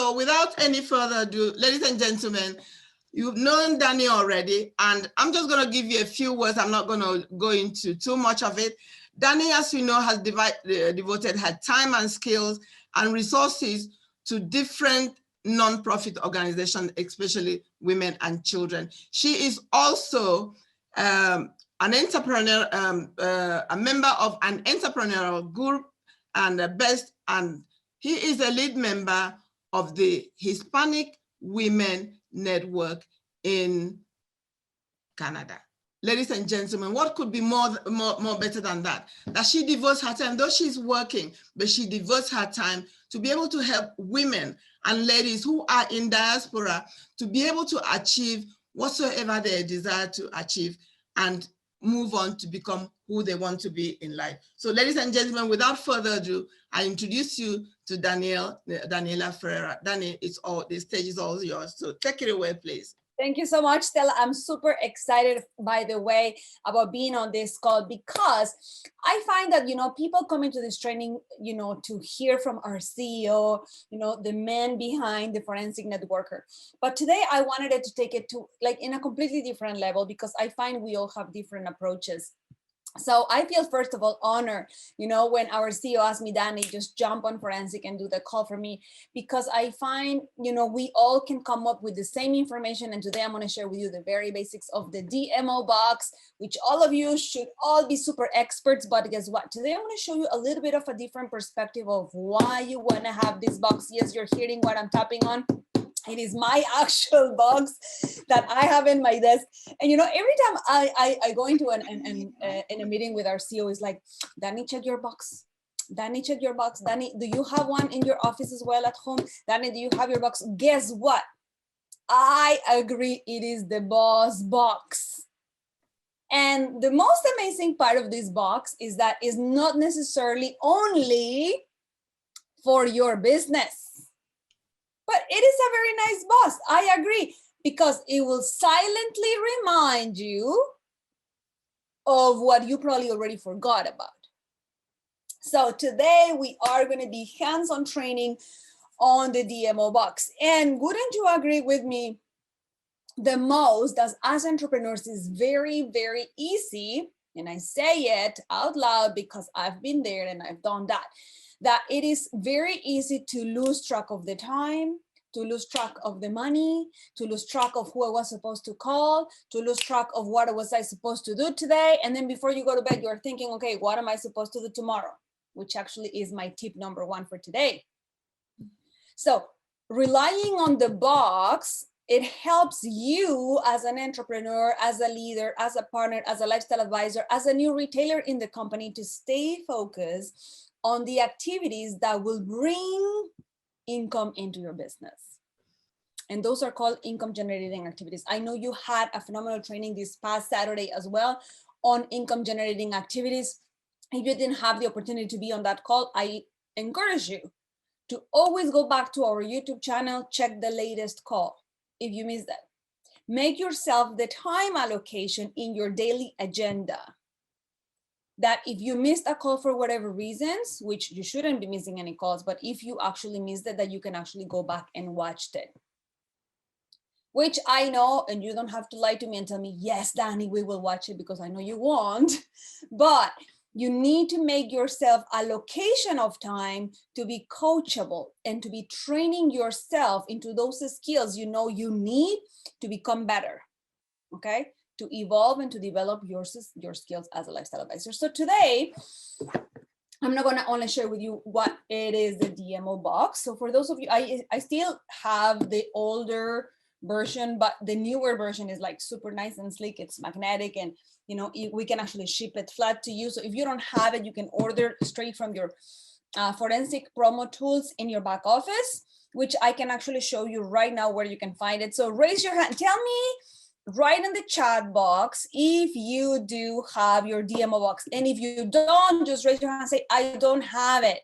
So without any further ado, ladies and gentlemen, you've known Danny already, and I'm just going to give you a few words. I'm not going to go into too much of it. Danny, as you know, has devoted her time and skills and resources to different non-profit organizations, especially women and children. She is also an entrepreneur, a member of an entrepreneurial group, and he is a lead member of the Hispanic Women Network in Canada. Ladies and gentlemen, what could be more better than that? That she devotes her time, though she's working, but she devotes her time to be able to help women and ladies who are in diaspora to be able to achieve whatsoever they desire to achieve and move on to become who they want to be in life. So ladies and gentlemen, without further ado, I introduce you to Daniela Ferreira. Danny, the stage is all yours. So take it away, please. Thank you so much, Stella. I'm super excited, by the way, about being on this call, because I find that, people come into this training, to hear from our CEO, the man behind the Forensic Networker. But today I wanted to take it to in a completely different level, because I find we all have different approaches. So I feel, first of all, honored, when our CEO asked me, Danny, just jump on Forensic and do the call for me, because I find, we all can come up with the same information. And today I'm going to share with you the very basics of the DMO box, which all of you should all be super experts. But guess what? Today I'm going to show you a little bit of a different perspective of why you want to have this box. Yes, you're hearing what I'm tapping on. It is my actual box that I have in my desk. And, every time I go into in a meeting with our CEO, is like, Danny, check your box. Danny, check your box. Danny, do you have one in your office as well at home? Danny, do you have your box? Guess what? I agree. It is the boss box. And the most amazing part of this box is that it's not necessarily only for your business. But it is a very nice box. I agree, because it will silently remind you of what you probably already forgot about. So today we are going to be hands-on training on the DMO box. And wouldn't you agree with me, the most, as entrepreneurs, is very, very easy, and I say it out loud because I've been there and I've done that it is very easy to lose track of the time, to lose track of the money, to lose track of who I was supposed to call, to lose track of what was I supposed to do today. And then before you go to bed, you're thinking, okay, what am I supposed to do tomorrow? Which actually is my tip number 1 for today. So relying on the box, it helps you as an entrepreneur, as a leader, as a partner, as a lifestyle advisor, as a new retailer in the company, to stay focused on the activities that will bring income into your business. And those are called income generating activities. I know you had a phenomenal training this past Saturday as well on income generating activities. If you didn't have the opportunity to be on that call, I encourage you to always go back to our YouTube channel, check the latest call if you missed that. Make yourself the time allocation in your daily agenda, that if you missed a call for whatever reasons, which you shouldn't be missing any calls, but if you actually missed it, that you can actually go back and watch it. Which I know, and you don't have to lie to me and tell me, yes, Danny, we will watch it, because I know you won't. But you need to make yourself a location of time to be coachable and to be training yourself into those skills you need to become better, okay? To evolve and to develop your skills as a lifestyle advisor. So today, I'm not going to only share with you what it is, the DMO box. So for those of you, I still have the older version, but the newer version is like super nice and sleek. It's magnetic, and we can actually ship it flat to you. So if you don't have it, you can order straight from your forensic promo tools in your back office, which I can actually show you right now where you can find it. So raise your hand. Tell me right in the chat box if you do have your DMO box. And if you don't, just raise your hand and say, I don't have it.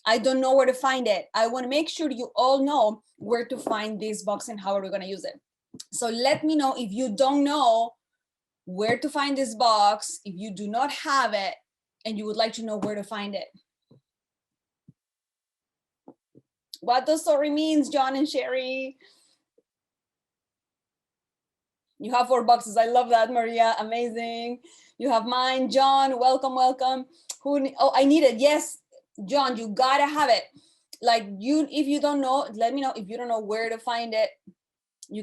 I don't know where to find it. I want to make sure you all know where to find this box and how are we going to use it. So let me know if you don't know where to find this box, if you do not have it, and you would like to know where to find it. What does sorry means, John and Sherry? You have 4 boxes. I love that, Maria. Amazing. You have mine. John, welcome, welcome. Oh, I need it. Yes, John, you gotta have it. Like if you don't know, let me know. If you don't know where to find it, you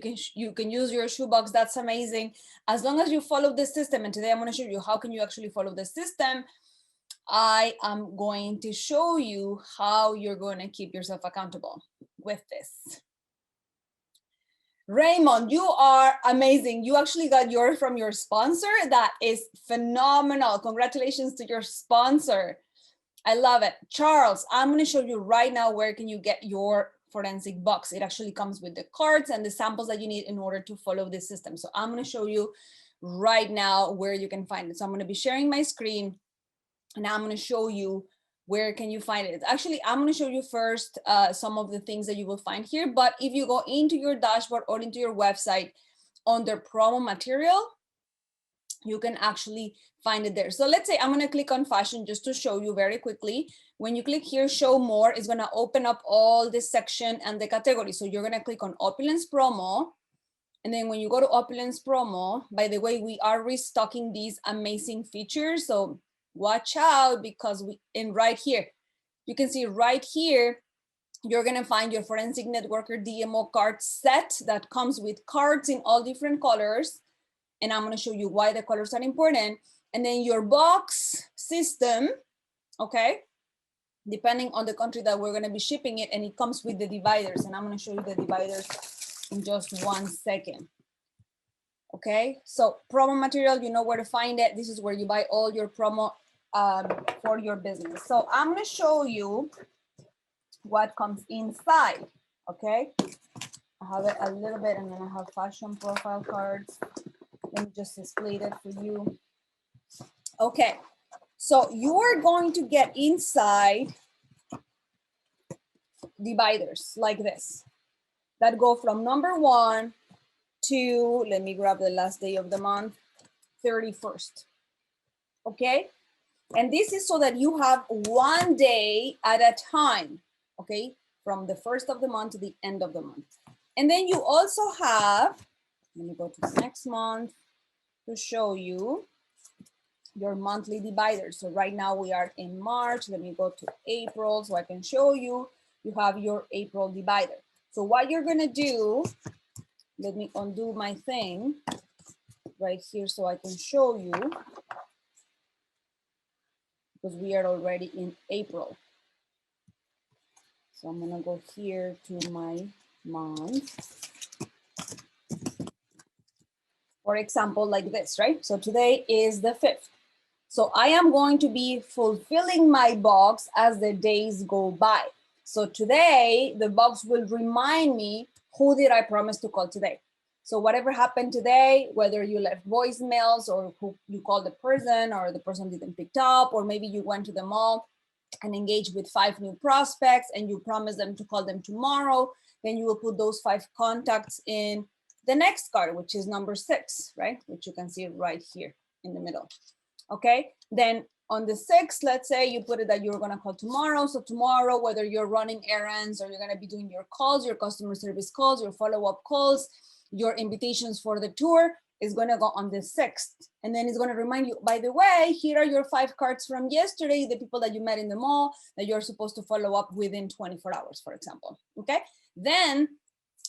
can use your shoebox. That's amazing. As long as you follow the system. And today I'm going to show you how can you actually follow the system. I am going to show you how you're going to keep yourself accountable with this. Raymond, you are amazing. You actually got yours from your sponsor. That is phenomenal. Congratulations to your sponsor. I love it. Charles, I'm going to show you right now where can you get your forensic box. It actually comes with the cards and the samples that you need in order to follow this system. So I'm going to show you right now where you can find it. So I'm going to be sharing my screen and I'm going to show you where can you find it. Actually, I'm going to show you first some of the things that you will find here. But if you go into your dashboard or into your website under promo material, you can actually find it there. So let's say I'm going to click on fashion just to show you very quickly. When you click here, show more, it's going to open up all this section and the category. So you're going to click on opulence promo. And then when you go to opulence promo, by the way, we are restocking these amazing features. So watch out because right here, you can see right here, you're going to find your forensic networker DMO card set that comes with cards in all different colors. And I'm going to show you why the colors are important. And then your box system, okay, depending on the country that we're going to be shipping it, and it comes with the dividers. And I'm going to show you the dividers in just 1 second. Okay, so promo material, you know where to find it. This is where you buy all your promo for your business. So I'm going to show you what comes inside. Okay, I have it a little bit, and then I have fashion profile cards. Let me just display that for you. Okay, so you are going to get inside dividers like this that go from number 1 to, let me grab the last day of the month, 31st. Okay, and this is so that you have 1 day at a time. Okay, from the 1st of the month to the end of the month. And then you also have, let me go to the next month to show you your monthly dividers. So right now we are in March. Let me go to April so I can show you. You have your April divider. So what you're going to do, let me undo my thing right here so I can show you, because we are already in April. So I'm going to go here to my month. For example, like this, right? So today is the 5th. So I am going to be fulfilling my box as the days go by. So today, the box will remind me, who did I promise to call today? So whatever happened today, whether you left voicemails or who you called the person or the person didn't pick up, or maybe you went to the mall and engaged with 5 new prospects and you promised them to call them tomorrow, then you will put those 5 contacts in the next card, which is number 6, right? Which you can see right here in the middle. Okay, then on the 6th, let's say you put it that you're going to call tomorrow. So tomorrow, whether you're running errands or you're going to be doing your calls, your customer service calls, your follow-up calls, your invitations for the tour is going to go on the 6th. And then it's going to remind you, by the way, here are your 5 cards from yesterday, the people that you met in the mall that you're supposed to follow up within 24 hours, for example. Okay, then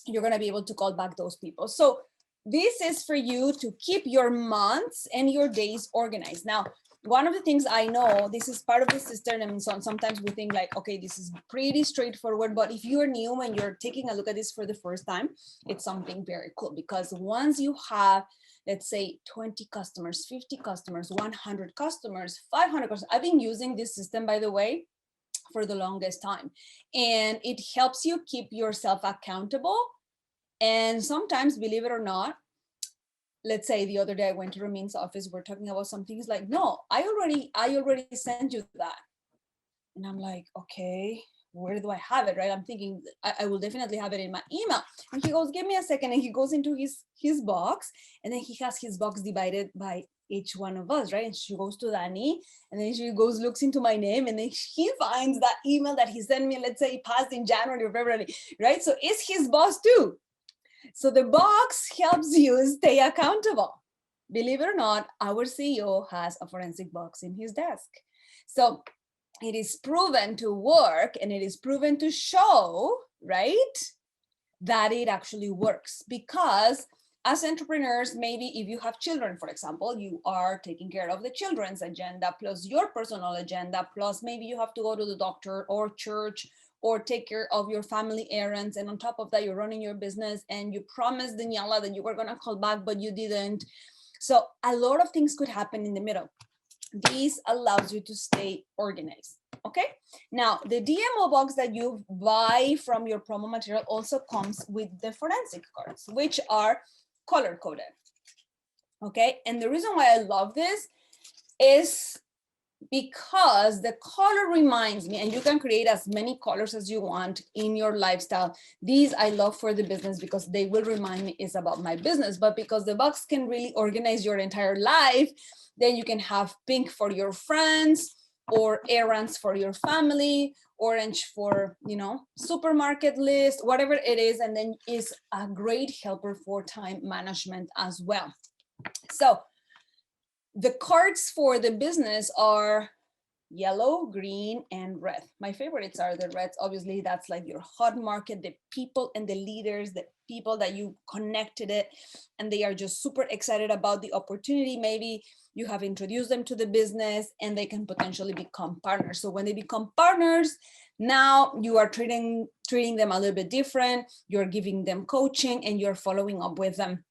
you're going to be able to call back those people. So this is for you to keep your months and your days organized. Now, one of the things I know, this is part of the system, and so sometimes we think like, okay, this is pretty straightforward, but if you're new and you're taking a look at this for the first time, it's something very cool, because once you have, let's say 20 customers, 50 customers, 100 customers, 500 customers, I've been using this system, by the way, for the longest time, and it helps you keep yourself accountable. And sometimes, believe it or not, let's say the other day I went to Ramin's office, we're talking about something. He's like, no, I already sent you that. And I'm like, okay, where do I have it, right? I'm thinking I will definitely have it in my email. And he goes, give me a second. And he goes into his box, and then he has his box divided by each one of us, right? And she goes to Danny, and then she goes, looks into my name, and then he finds that email that he sent me, let's say passed in January or February, right? So it's his boss too. So the box helps you stay accountable. Believe it or not, our CEO has a forensic box in his desk. So it is proven to work, and it is proven to show, right, that it actually works. Because as entrepreneurs, maybe if you have children, for example, you are taking care of the children's agenda plus your personal agenda, plus maybe you have to go to the doctor or church or take care of your family errands. And on top of that, you're running your business, and you promised Daniela that you were going to call back, but you didn't. So a lot of things could happen in the middle. This allows you to stay organized. Okay. Now, the DMO box that you buy from your promo material also comes with the forensic cards, which are color coded. Okay. And the reason why I love this is because the color reminds me, and you can create as many colors as you want in your lifestyle. These I love for the business because they will remind me it's about my business, but because the box can really organize your entire life, then you can have pink for your friends, or errands for your family, orange for, you know, supermarket list, whatever it is, and then is a great helper for time management as well. So the cards for the business are yellow, green, and red. My favorites are the reds. Obviously, that's like your hot market, the people and the leaders, the people that you connected it, and they are just super excited about the opportunity. Maybe you have introduced them to the business and they can potentially become partners. So when they become partners, now you are treating them a little bit different. You're giving them coaching and you're following up with them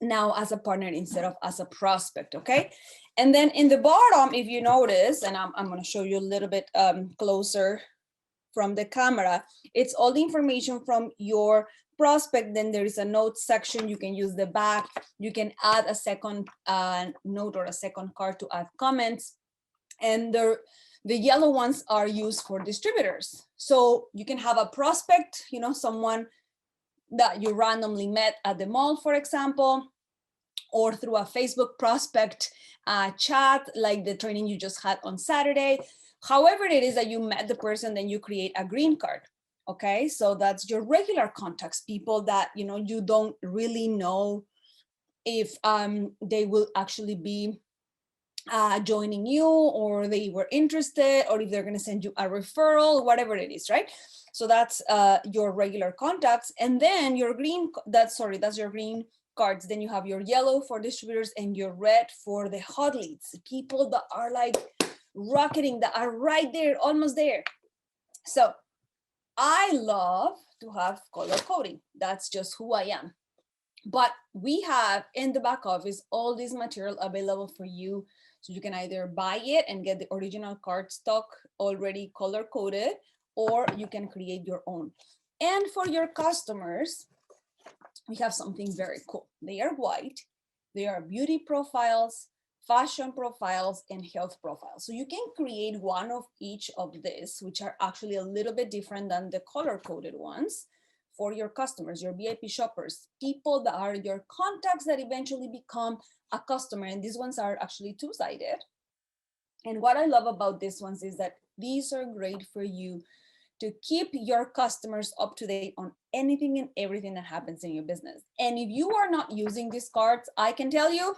now as a partner instead of as a prospect. Okay. And then in the bottom, if you notice, and I'm going to show you a little bit closer from the camera, it's all the information from your prospect. Then there is a notes section. You can use the back. You can add a second note or a second card to add comments. And the yellow ones are used for distributors. So you can have a prospect, you know, someone that you randomly met at the mall, for example, or through a Facebook prospect chat, like the training you just had on Saturday. However it is that you met the person, then you create a green card. Okay, so that's your regular contacts, people that, you know, you don't really know if they will actually be joining you, or they were interested, or if they're going to send you a referral, whatever it is, right? So that's your regular contacts. And then your green, that's your green cards. Then you have your yellow for distributors and your red for the hot leads, people that are like rocketing, that are right there, almost there. So I love to have color coding. That's just who I am. But we have in the back office all this material available for you. So you can either buy it and get the original card stock already color coded, or you can create your own. And for your customers, we have something very cool. They are white. They are beauty profiles, fashion profiles, and health profiles. So you can create one of each of these, which are actually a little bit different than the color-coded ones, for your customers, your VIP shoppers, people that are your contacts that eventually become a customer. And these ones are actually two-sided. And what I love about these ones is that these are great for you to keep your customers up to date on anything and everything that happens in your business. And if you are not using these cards, I can tell you,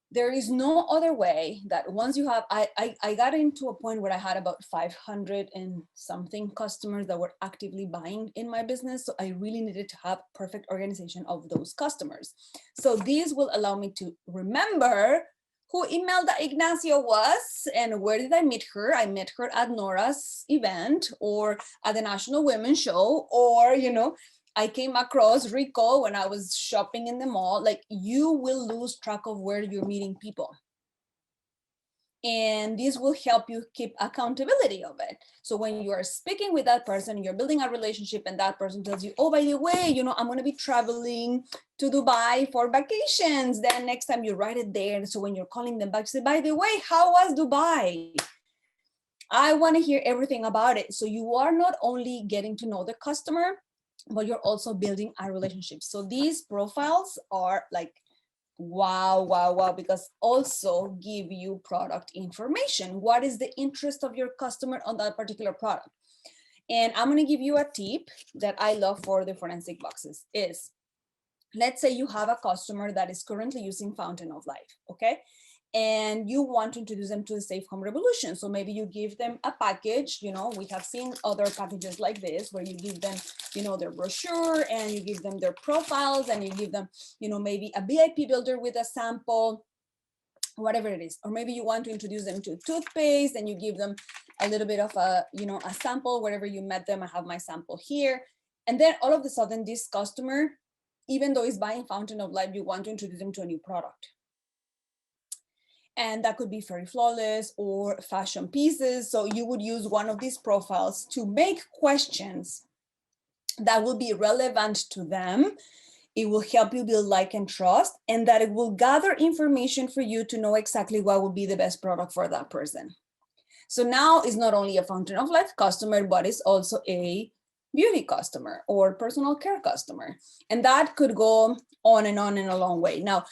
there is no other way that once you have, I got into a point where I had about 500 and something customers that were actively buying in my business. So I really needed to have perfect organization of those customers. So these will allow me to remember who Imelda Ignacio was and where did I meet her. I met her at Nora's event or at the National Women's Show, or, you know, I came across Rico when I was shopping in the mall. Like, you will lose track of where you're meeting people. And this will help you keep accountability of it. So when you are speaking with that person, you're building a relationship, and that person tells you, oh, by the way, you know, I'm going to be traveling to Dubai for vacations. Then next time you write it there. So when you're calling them back, you say, by the way, how was Dubai? I want to hear everything about it. So you are not only getting to know the customer, but you're also building a relationship. So these profiles are like Wow, wow, wow, because also give you product information. What is the interest of your customer on that particular product? And I'm going to give you a tip that I love for the forensic boxes is, let's say you have a customer that is currently using Fountain of Life, okay? And you want to introduce them to the Safe Home Revolution. So maybe you give them a package, you know, we have seen other packages like this where you give them, you know, their brochure and you give them their profiles and you give them, you know, maybe a VIP builder with a sample, whatever it is. Or maybe you want to introduce them to toothpaste and you give them a little bit of a, you know, a sample wherever you met them. I have my sample here. And then all of a sudden this customer, even though he's buying Fountain of Life, you want to introduce them to a new product. And that could be Fairy Flawless or fashion pieces. So you would use one of these profiles to make questions that will be relevant to them. It will help you build like and trust, and that it will gather information for you to know exactly what will be the best product for that person. So now it's not only a Fountain of Life customer, but it's also a beauty customer or personal care customer. And that could go on and on in a long way. Now,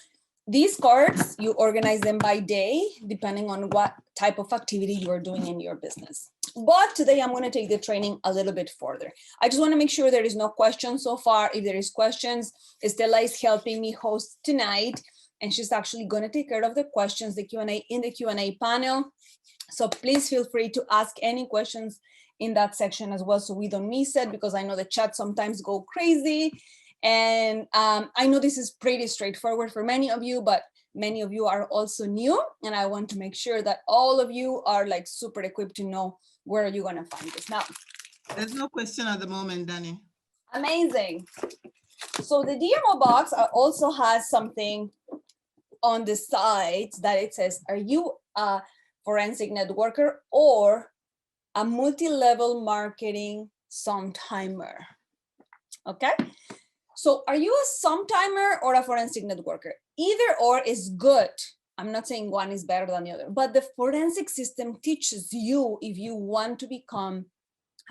these cards, you organize them by day, depending on what type of activity you are doing in your business. But today I'm going to take the training a little bit further. I just want to make sure there is no questions so far. If there is questions, Estela is helping me host tonight, and she's actually going to take care of the questions, the Q&A in the Q&A panel. So please feel free to ask any questions in that section as well, so we don't miss it, because I know the chat sometimes go crazy. And I know this is pretty straightforward for many of you, but many of you are also new. And I want to make sure that all of you are like super equipped to know where you're going to find this. Now, there's no question at the moment, Danny. Amazing. So the DMO box also has something on the side that it says, are you a forensic networker or a multi-level marketing sometimer? Okay. So are you a sometimer or a forensic networker? Either or is good. I'm not saying one is better than the other, but the forensic system teaches you if you want to become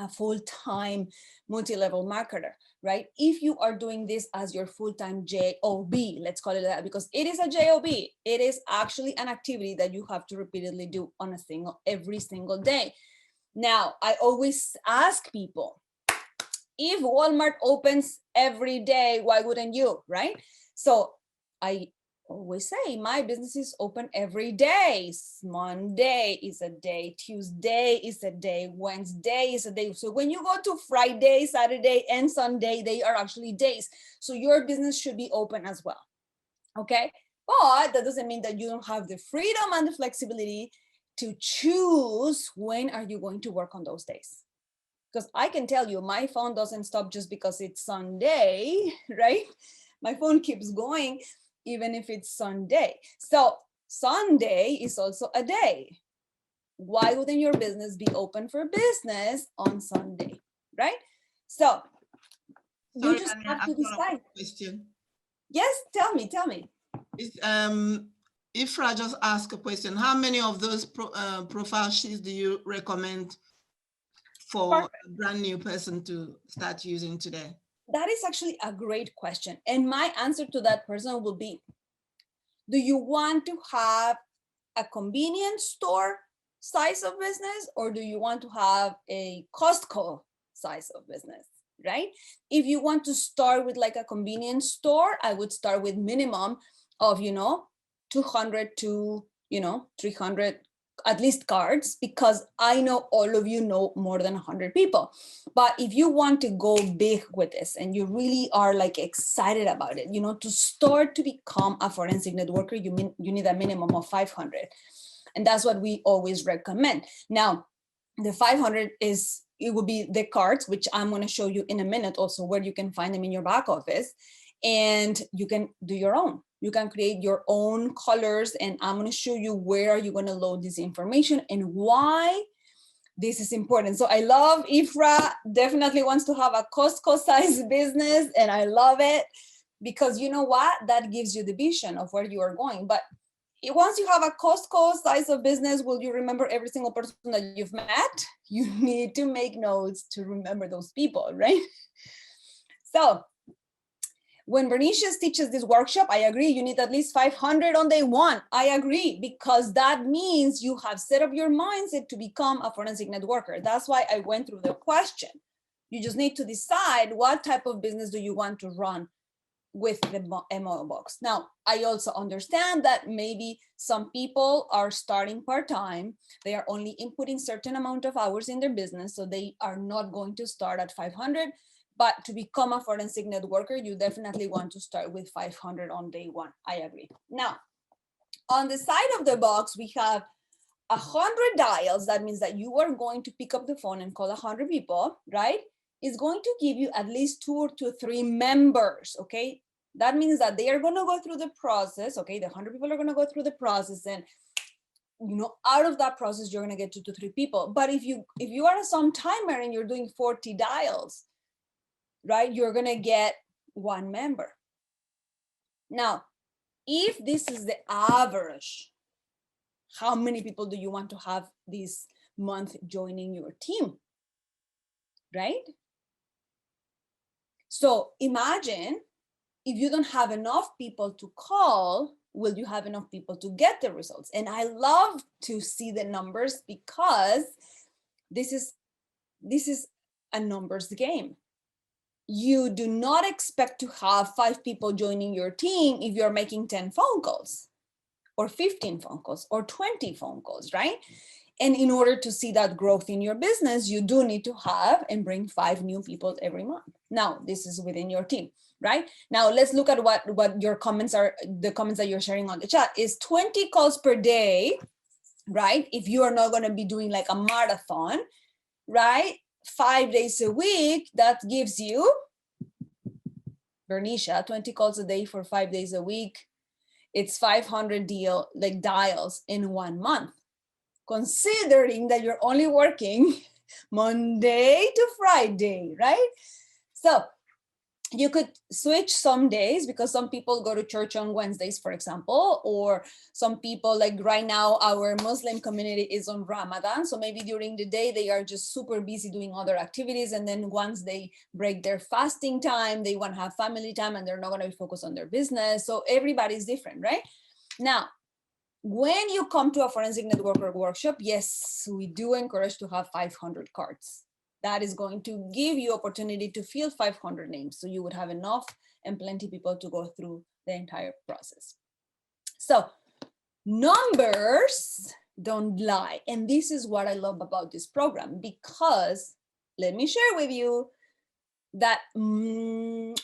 a full-time multi-level marketer, right? If you are doing this as your full-time job, let's call it that, because it is a job. It is actually an activity that you have to repeatedly do on every single day. Now, I always ask people, if Walmart opens every day, why wouldn't you, right? So I always say my business is open every day. Monday is a day, Tuesday is a day, Wednesday is a day. So when you go to Friday, Saturday, and Sunday, they are actually days. So your business should be open as well, okay? But that doesn't mean that you don't have the freedom and the flexibility to choose when are you going to work on those days. Because I can tell you, my phone doesn't stop just because it's Sunday, right? My phone keeps going, even if it's Sunday. So Sunday is also a day. Why wouldn't your business be open for business on Sunday, right? So you just have to decide. Question. Yes, tell me. Ifra just asked a question. How many of those profile sheets do you recommend for a brand new person to start using today? That is actually a great question. And my answer to that person will be, do you want to have a convenience store size of business, or do you want to have a Costco size of business, right? If you want to start with like a convenience store, I would start with minimum of, 200 to, 300 at least cards, because I know all of you know more than 100 people. But if you want to go big with this and you really are like excited about it, to start to become a forensic networker, you need a minimum of 500. And that's what we always recommend. Now, the 500 it will be the cards, which I'm going to show you in a minute also where you can find them in your back office. And you can do your own. You can create your own colors, and I'm going to show you where you're going to load this information and why this is important. So I love Ifra, definitely wants to have a Costco size business, and I love it because you know what? That gives you the vision of where you are going. But once you have a Costco size of business, will you remember every single person that you've met? You need to make notes to remember those people, right? So When Bernicia teaches this workshop, I agree, you need at least 500 on day one. I agree, because that means you have set up your mindset to become a forensic networker. That's why I went through the question. You just need to decide what type of business do you want to run with the MO box. Now, I also understand that maybe some people are starting part-time. They are only inputting certain amount of hours in their business, so they are not going to start at 500. But to become a forensic networker, you definitely want to start with 500 on day one. I agree. Now, on the side of the box, we have 100 dials. That means that you are going to pick up the phone and call 100 people, right? It's going to give you at least 2 to 3 members, okay? That means that they are going to go through the process, okay? The 100 people are going to go through the process, and out of that process, you're going to get 2 to 3 people. But if you are some timer and you're doing 40 dials, right, you're going to get 1 member. Now, if this is the average, how many people do you want to have this month joining your team, right? So imagine if you don't have enough people to call, will you have enough people to get the results? And I love to see the numbers, because this is a numbers game. You do not expect to have 5 people joining your team if you're making 10 phone calls or 15 phone calls or 20 phone calls, right? And in order to see that growth in your business, you do need to have and bring 5 new people every month. Now, this is within your team, right? Now, let's look at what your comments are, the comments that you're sharing on the chat. Is 20 calls per day, right? If you are not going to be doing like a marathon, right? 5 days a week, that gives you, Bernicia, 20 calls a day for 5 days a week. It's 500 dials in 1 month, considering that you're only working Monday to Friday, right? So you could switch some days, because some people go to church on Wednesdays, for example, or some people, like right now, our Muslim community is on Ramadan. So maybe during the day, they are just super busy doing other activities. And then once they break their fasting time, they want to have family time, and they're not going to be focused on their business. So everybody's different, right? Now, when you come to a forensic networker workshop, yes, we do encourage to have 500 cards. That is going to give you opportunity to field 500 names. So you would have enough and plenty of people to go through the entire process. So numbers don't lie. And this is what I love about this program, because let me share with you that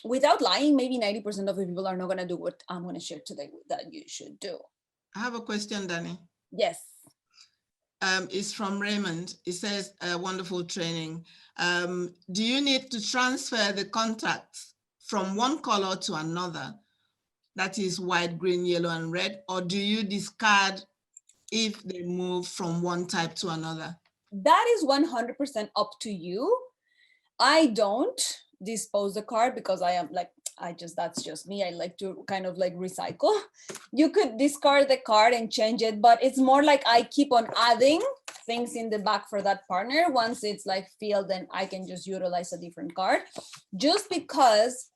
without lying, maybe 90% of the people are not going to do what I'm going to share today that you should do. I have a question, Danny. Yes. It's from Raymond. It says, wonderful training. Do you need to transfer the contacts from one color to another? That is white, green, yellow, and red, or do you discard if they move from one type to another? That is 100% up to you. I don't dispose the card, because I am like, that's just me. I like to kind of like recycle. You could discard the card and change it, but it's more like I keep on adding things in the back for that partner. Once it's like filled, then I can just utilize a different card, just because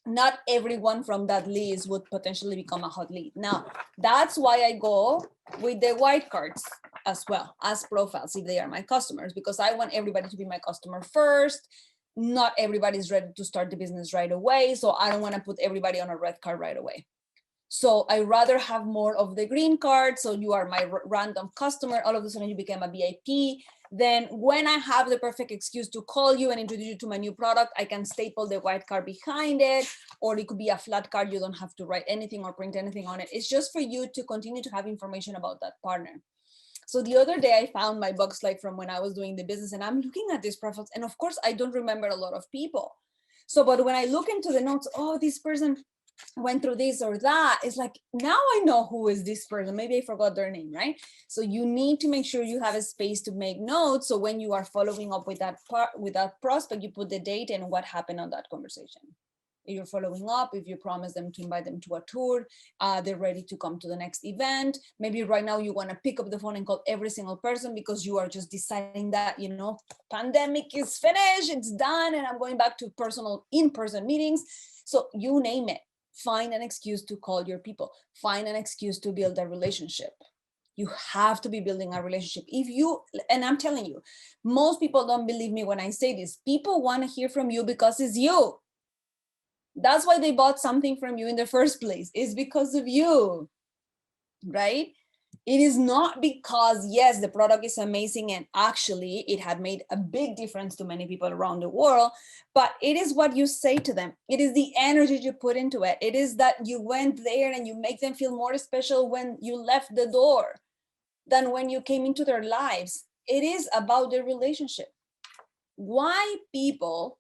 not everyone from that list would potentially become a hot lead. Now, that's why I go with the white cards as well as profiles if they are my customers, because I want everybody to be my customer first. Not everybody's ready to start the business right away, so I don't want to put everybody on a red card right away. So I rather have more of the green card. So you are my random customer. All of a sudden you became a VIP. Then when I have the perfect excuse to call you and introduce you to my new product, I can staple the white card behind it, or it could be a flat card. You don't have to write anything or print anything on it. It's just for you to continue to have information about that partner. So the other day I found my box like from when I was doing the business, and I'm looking at these profiles, and of course I don't remember a lot of people. So, but when I look into the notes, oh, this person went through this or that, it's like, now I know who is this person. Maybe I forgot their name, right? So you need to make sure you have a space to make notes. So when you are following up with that prospect, you put the date and what happened on that conversation. If you're following up, if you promise them to invite them to a tour, they're ready to come to the next event. Maybe right now you want to pick up the phone and call every single person because you are just deciding that, you know, pandemic is finished, it's done, and I'm going back to personal in-person meetings. So you name it, find an excuse to call your people, find an excuse to build a relationship. You have to be building a relationship. If you, and I'm telling you, most people don't believe me when I say this, people want to hear from you because it's you. That's why they bought something from you in the first place. It's because of you, right? It is not because, yes, the product is amazing and actually it had made a big difference to many people around the world, but it is what you say to them. It is the energy you put into it. It is that you went there and you make them feel more special when you left the door than when you came into their lives. It is about the relationship. Why people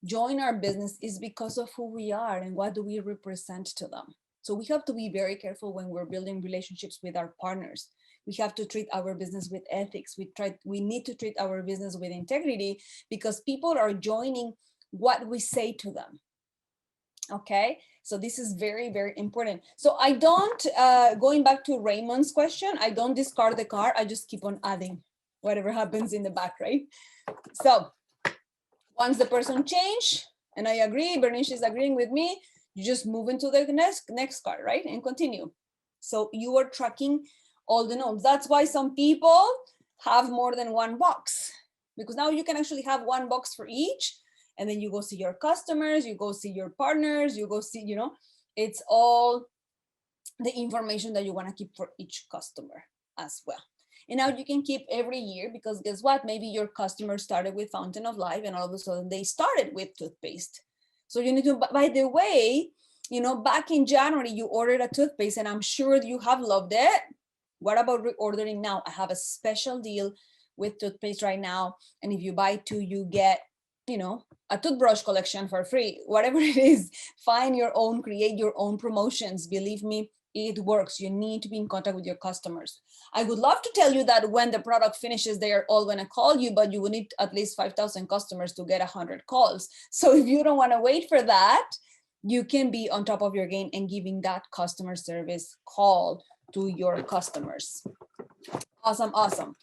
join our business is because of who we are and what do we represent to them. So we have to be very careful when we're building relationships with our partners. We have to treat our business with ethics. We need to treat our business with integrity because people are joining what we say to them. Okay, so this is very, very important. So I don't, going back to Raymond's question, I don't discard the car. I just keep on adding whatever happens in the back, right? So once the person change, and I agree, Bernice is agreeing with me, you just move into the next card, right? And continue. So you are tracking all the nodes. That's why some people have more than one box, because now you can actually have one box for each, and then you go see your customers, you go see your partners, you go see, you know, it's all the information that you want to keep for each customer as well. And now you can keep every year, because guess what? Maybe your customer started with Fountain of Life and all of a sudden they started with toothpaste. So you need to, by the way, you know, back in January, you ordered a toothpaste and I'm sure you have loved it. What about reordering now? I have a special deal with toothpaste right now. And if you buy two, you get, you know, a toothbrush collection for free, whatever it is. Find your own, create your own promotions. Believe me, it works. You need to be in contact with your customers. I would love to tell you that when the product finishes, they are all going to call you, but you will need at least 5,000 customers to get 100 calls. So if you don't want to wait for that, you can be on top of your game and giving that customer service call to your customers. Awesome, awesome.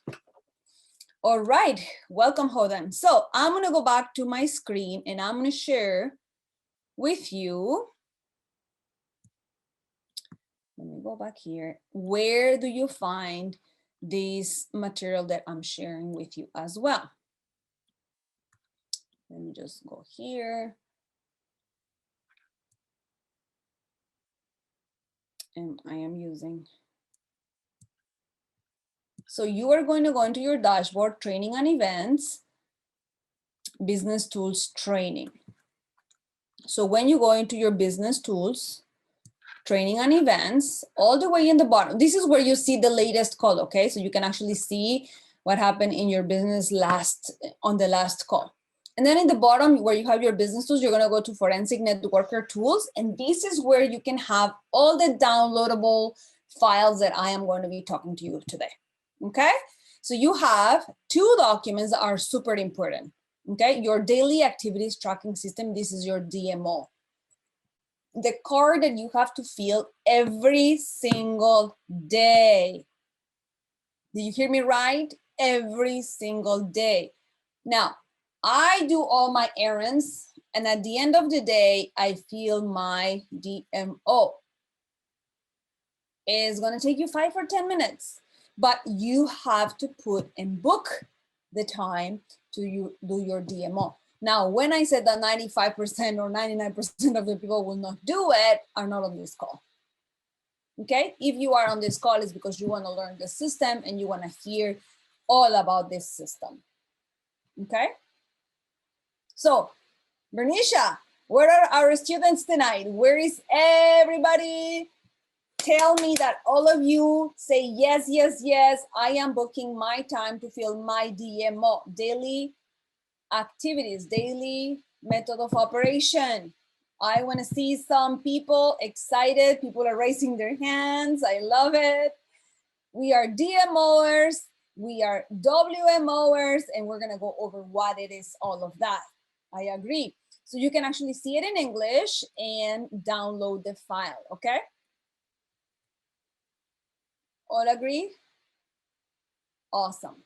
All right, welcome, Hodan. So I'm going to go back to my screen and I'm going to share with you. Let me go back here. Where do you find this material that I'm sharing with you as well? Let me just go here. And I am using. So you are going to go into your dashboard, training and events, business tools training. So when you go into your business tools, training and events, all the way in the bottom, this is where you see the latest call, okay? So you can actually see what happened in your business on the last call. And then in the bottom where you have your business tools, you're gonna go to Forensic Networker Tools. And this is where you can have all the downloadable files that I am going to be talking to you today, okay? So you have two documents that are super important, okay? Your daily activities tracking system, this is your DMO. The card that you have to fill every single day. Did you hear me right? Every single day. Now, I do all my errands, and at the end of the day, I fill my DMO. It's gonna take you 5 or 10 minutes, but you have to put and book the time to do your DMO. Now, when I said that 95% or 99% of the people will not do it, are not on this call. Okay, if you are on this call, it's because you want to learn the system and you want to hear all about this system. Okay, so Bernicia, where are our students tonight? Where is everybody? Tell me that all of you say yes, yes, yes. I am booking my time to fill my DMO, daily activities, daily method of operation. I want to see some people excited. People are raising their hands. I love it. We are DMOers, we are WMOers, and we're going to go over what it is, all of that. I agree. So you can actually see it in English and download the file, okay? All agree? Awesome.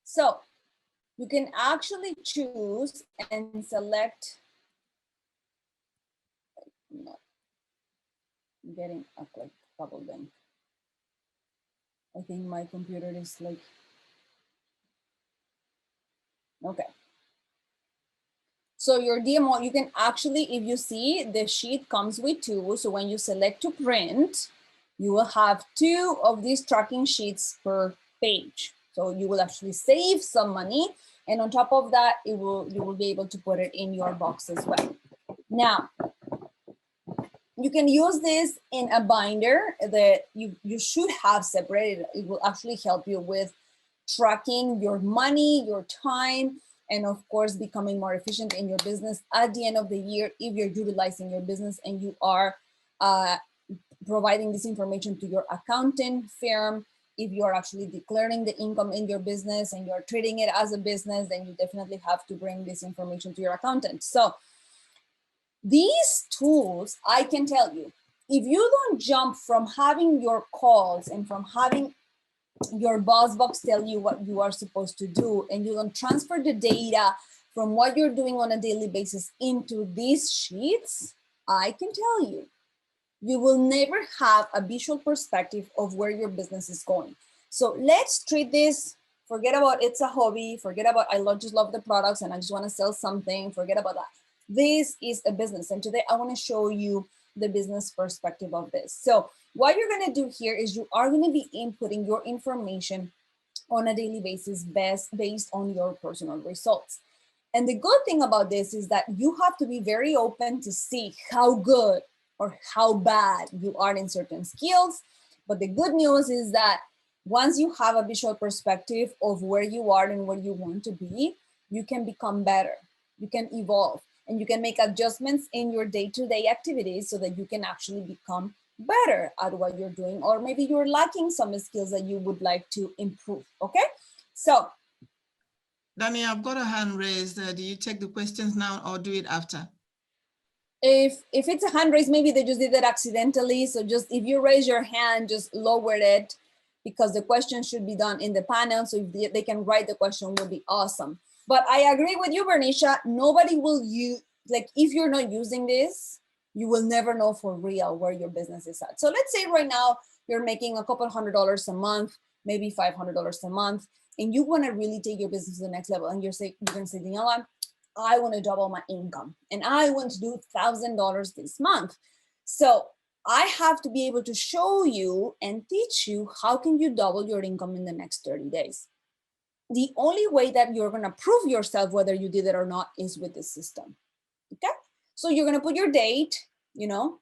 So you can actually choose and select, no, I'm getting a like bubble link. I think my computer is like, okay. So your DMO, you can actually, if you see, the sheet comes with two. So when you select to print, you will have two of these tracking sheets per page. So you will actually save some money. And on top of that, you will be able to put it in your box as well. Now, you can use this in a binder that you should have separated. It will actually help you with tracking your money, your time, and of course, becoming more efficient in your business at the end of the year if you're utilizing your business and you are providing this information to your accounting firm. If you're actually declaring the income in your business and you're treating it as a business, then you definitely have to bring this information to your accountant. So these tools, I can tell you, if you don't jump from having your calls and from having your boss box tell you what you are supposed to do, and you don't transfer the data from what you're doing on a daily basis into these sheets, I can tell you, you will never have a visual perspective of where your business is going. So let's treat this, forget about it's a hobby, forget about just love the products and I just want to sell something, forget about that. This is a business. And today I want to show you the business perspective of this. So what you're going to do here is you are going to be inputting your information on a daily basis based on your personal results. And the good thing about this is that you have to be very open to see how good or how bad you are in certain skills. But the good news is that once you have a visual perspective of where you are and where you want to be, you can become better, you can evolve, and you can make adjustments in your day-to-day activities so that you can actually become better at what you're doing, or maybe you're lacking some skills that you would like to improve, okay? So. Danny, I've got a hand raised. Do you take the questions now or do it after? If it's a hand raise, maybe they just did it accidentally. So just if you raise your hand, just lower it because the question should be done in the panel. So if they can write the question, would be awesome. But I agree with you, Bernicia. Nobody will use, like if you're not using this, you will never know for real where your business is at. So let's say right now you're making a couple $100 a month, maybe $500 a month, and you want to really take your business to the next level. And you're going to say, Daniela, I want to double my income and I want to do $1,000 this month. So I have to be able to show you and teach you how can you double your income in the next 30 days. The only way that you're going to prove yourself whether you did it or not is with the system. Okay. So you're going to put your date, you know,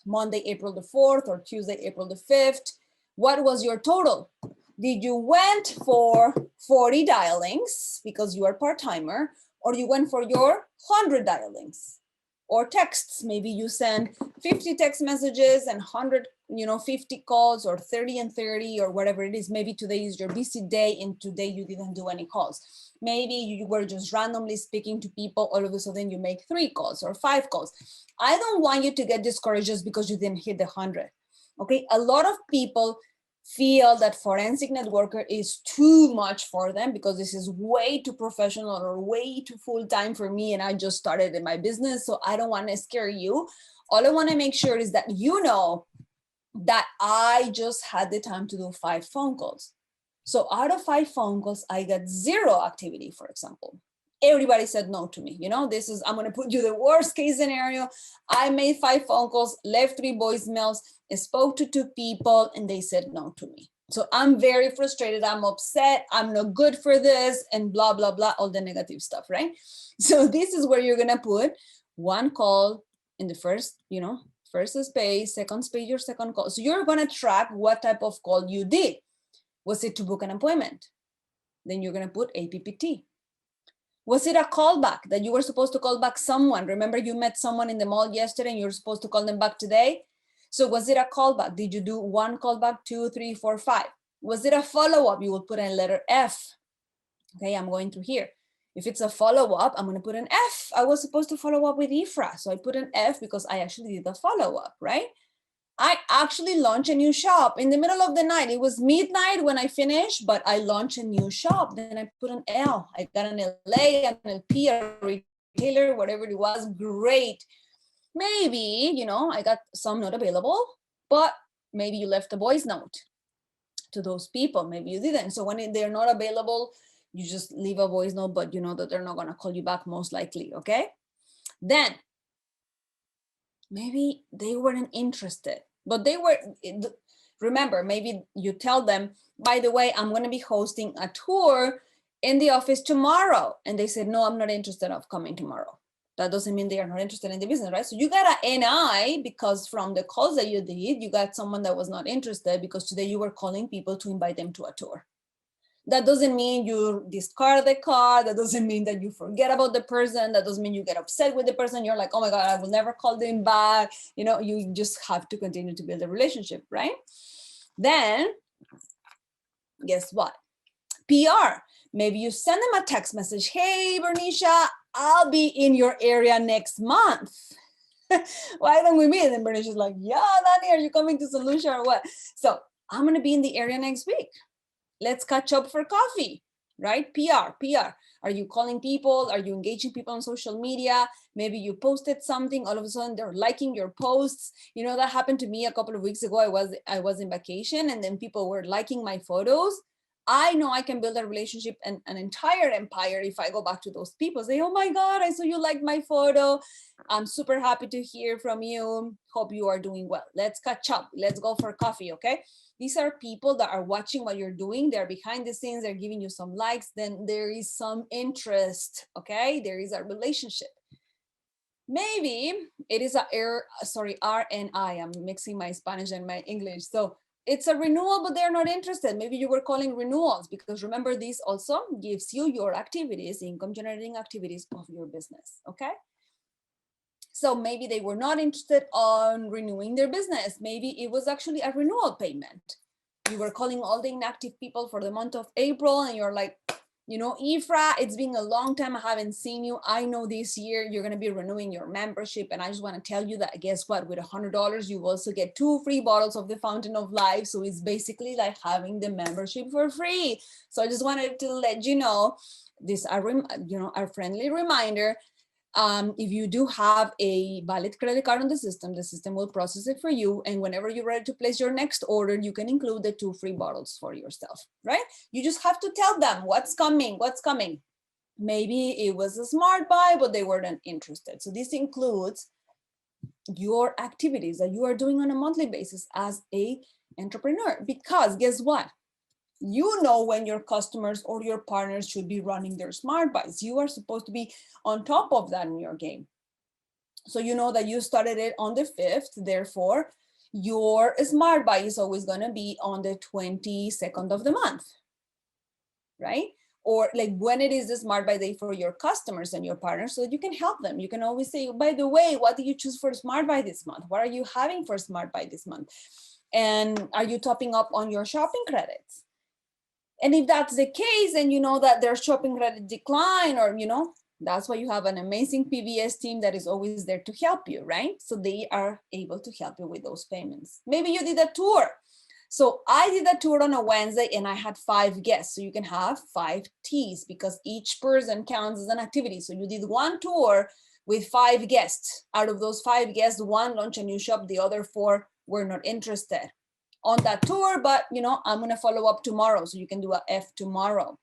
Monday, April the 4th or Tuesday, April the 5th. What was your total? Did you went for 40 dialings because you are part-timer, or you went for your 100 dialings or texts? Maybe you send 50 text messages and 100, 50 calls, or 30 and 30 or whatever it is. Maybe today is your busy day and today you didn't do any calls. Maybe you were just randomly speaking to people. All of a sudden you make 3 calls or 5 calls. I don't want you to get discouraged just because you didn't hit the 100. Okay. A lot of people feel that forensic networker is too much for them because this is way too professional or way too full-time for me, and I just started in my business, so I don't want to scare you. All I want to make sure is that you know that I just had the time to do 5 phone calls. So out of 5 phone calls, I got 0 activity, for example. Everybody said no to me. This is, I'm going to put you the worst case scenario. I made 5 phone calls, left 3 voicemails, spoke to 2 people, and they said no to me. So I'm very frustrated. I'm upset. I'm not good for this, and blah, blah, blah, all the negative stuff, right? So this is where you're going to put 1 call in the first, first space, second space, your second call. So you're going to track what type of call you did. Was it to book an appointment? Then you're going to put APPT. Was it a callback that you were supposed to call back someone? Remember you met someone in the mall yesterday and you're supposed to call them back today? So was it a callback? Did you do 1 callback, 2, 3, 4, 5? Was it a follow-up? You will put a letter F. Okay, I'm going through here. If it's a follow-up, I'm going to put an F. I was supposed to follow up with Ifra. So I put an F because I actually did the follow-up, right? I actually launched a new shop in the middle of the night. It was midnight when I finished, but I launched a new shop. Then I put an L. I got an LA, an LP, a retailer, whatever it was. Great. Maybe, you know, I got some not available, but maybe you left a voice note to those people. Maybe you didn't. So when they're not available, you just leave a voice note, but you know that they're not going to call you back most likely. Okay. Then maybe they weren't interested, but they were, remember, maybe you tell them, by the way, I'm going to be hosting a tour in the office tomorrow. And they said, no, I'm not interested of coming tomorrow. That doesn't mean they are not interested in the business, right? So you got an NI because from the calls that you did, you got someone that was not interested because today you were calling people to invite them to a tour. That doesn't mean you discard the card. That doesn't mean that you forget about the person. That doesn't mean you get upset with the person. You're like, oh my God, I will never call them back. You know, you just have to continue to build a relationship, right? Then guess what? PR. Maybe you send them a text message. Hey, Bernicia, I'll be in your area next month. Why don't we meet? And Bernicia's like, yeah, Dani, are you coming to Solution or what? So I'm going to be in the area next week. Let's catch up for coffee, right? PR. Are you calling people? Are you engaging people on social media? Maybe you posted something, all of a sudden they're liking your posts. You know, that happened to me a couple of weeks ago. I was in vacation and then people were liking my photos. I know I can build a relationship and an entire empire if I go back to those people, say, oh my God, I saw you like my photo. I'm super happy to hear from you. Hope you are doing well. Let's catch up. Let's go for coffee, okay? These are people that are watching what you're doing. They're behind the scenes. They're giving you some likes. Then there is some interest, okay? There is a relationship. Maybe it is RNI. I'm mixing my Spanish and my English. So it's a renewal, but they're not interested. Maybe you were calling renewals because remember, this also gives you your activities, income generating activities of your business, okay? So maybe they were not interested on renewing their business. Maybe it was actually a renewal payment. You were calling all the inactive people for the month of April and you're like, you know, Ifra, it's been a long time. I haven't seen you. I know this year you're going to be renewing your membership. And I just want to tell you that guess what? With $100, you also get 2 free bottles of the Fountain of Life. So it's basically like having the membership for free. So I just wanted to let you know this, a friendly reminder. If you do have a valid credit card on the system will process it for you. And whenever you're ready to place your next order, you can include the 2 free bottles for yourself, right? You just have to tell them what's coming. Maybe it was a smart buy, but they weren't interested. So this includes your activities that you are doing on a monthly basis as a entrepreneur, because guess what? You know when your customers or your partners should be running their smart buys. You are supposed to be on top of that in your game. So you know that you started it on the 5th, therefore your smart buy is always going to be on the 22nd of the month, right? Or like when it is the smart buy day for your customers and your partners, so that you can help them. You can always say, by the way, what did you choose for smart buy this month? What are you having for smart buy this month? And are you topping up on your shopping credits? And if that's the case, and you know that their shopping credit decline, or, you know, that's why you have an amazing PBS team that is always there to help you, right? So they are able to help you with those payments. Maybe you did a tour. So I did a tour on a Wednesday and I had 5 guests. So you can have 5 T's because each person counts as an activity. So you did 1 tour with 5 guests. Out of those 5 guests, 1 launched a new shop, the other 4 were not interested on that tour, but you know, I'm going to follow up tomorrow. So you can do a F tomorrow.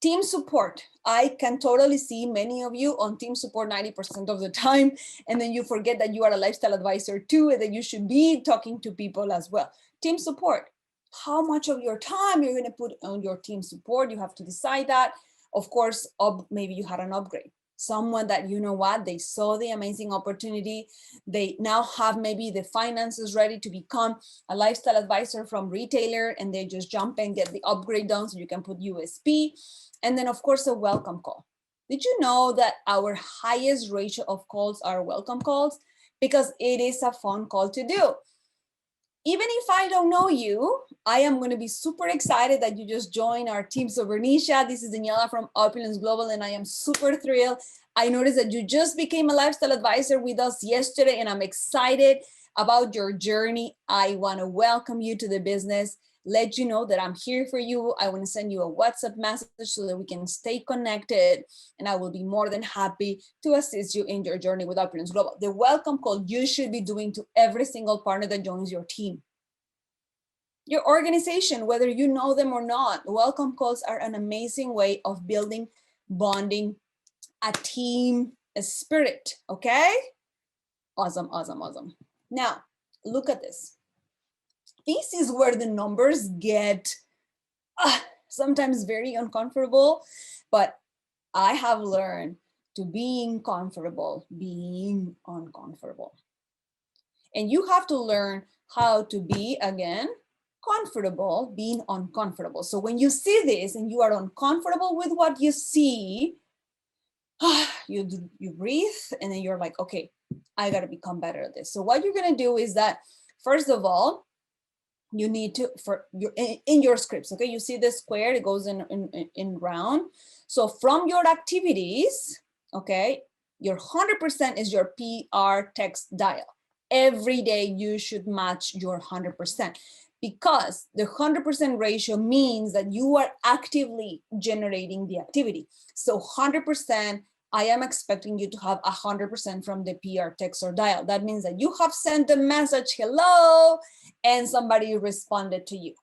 Team support. I can totally see many of you on team support 90% of the time. And then you forget that you are a lifestyle advisor too, and that you should be talking to people as well. Team support. How much of your time you're going to put on your team support? You have to decide that. Of course, maybe you had an upgrade. Someone that, you know what, they saw the amazing opportunity. They now have maybe the finances ready to become a lifestyle advisor from retailer, and they just jump and get the upgrade done so you can put USP. And then of course, a welcome call. Did you know that our highest ratio of calls are welcome calls? Because it is a fun call to do. even if I don't know you, I am going to be super excited that you just joined our team. So Bernicia, this is Daniela from Opulence Global, and I am super thrilled. I noticed that you just became a lifestyle advisor with us yesterday, and I'm excited about your journey. I want to welcome you to the business, let you know that I'm here for you. I want to send you a WhatsApp message so that we can stay connected, and I will be more than happy to assist you in your journey with Opulence Global. The welcome call you should be doing to every single partner that joins your team, your organization, whether you know them or not. Welcome calls are an amazing way of building, bonding, a team, a spirit, okay? Awesome, awesome, awesome. Now, look at this. This is where the numbers get sometimes very uncomfortable, but I have learned to being comfortable, being uncomfortable. And you have to learn how to be, again, comfortable, being uncomfortable. So when you see this and you are uncomfortable with what you see, you breathe, and then you're like, okay, I got to become better at this. So what you're going to do is that, first of all, you need to, in your scripts, okay, you see the square, it goes in round. So from your activities, okay, your 100% is your PR text dial. Every day you should match your 100%, because the 100% ratio means that you are actively generating the activity. So 100%, I am expecting you to have 100% from the PR text or dial. That means that you have sent the message, hello, and somebody responded to you.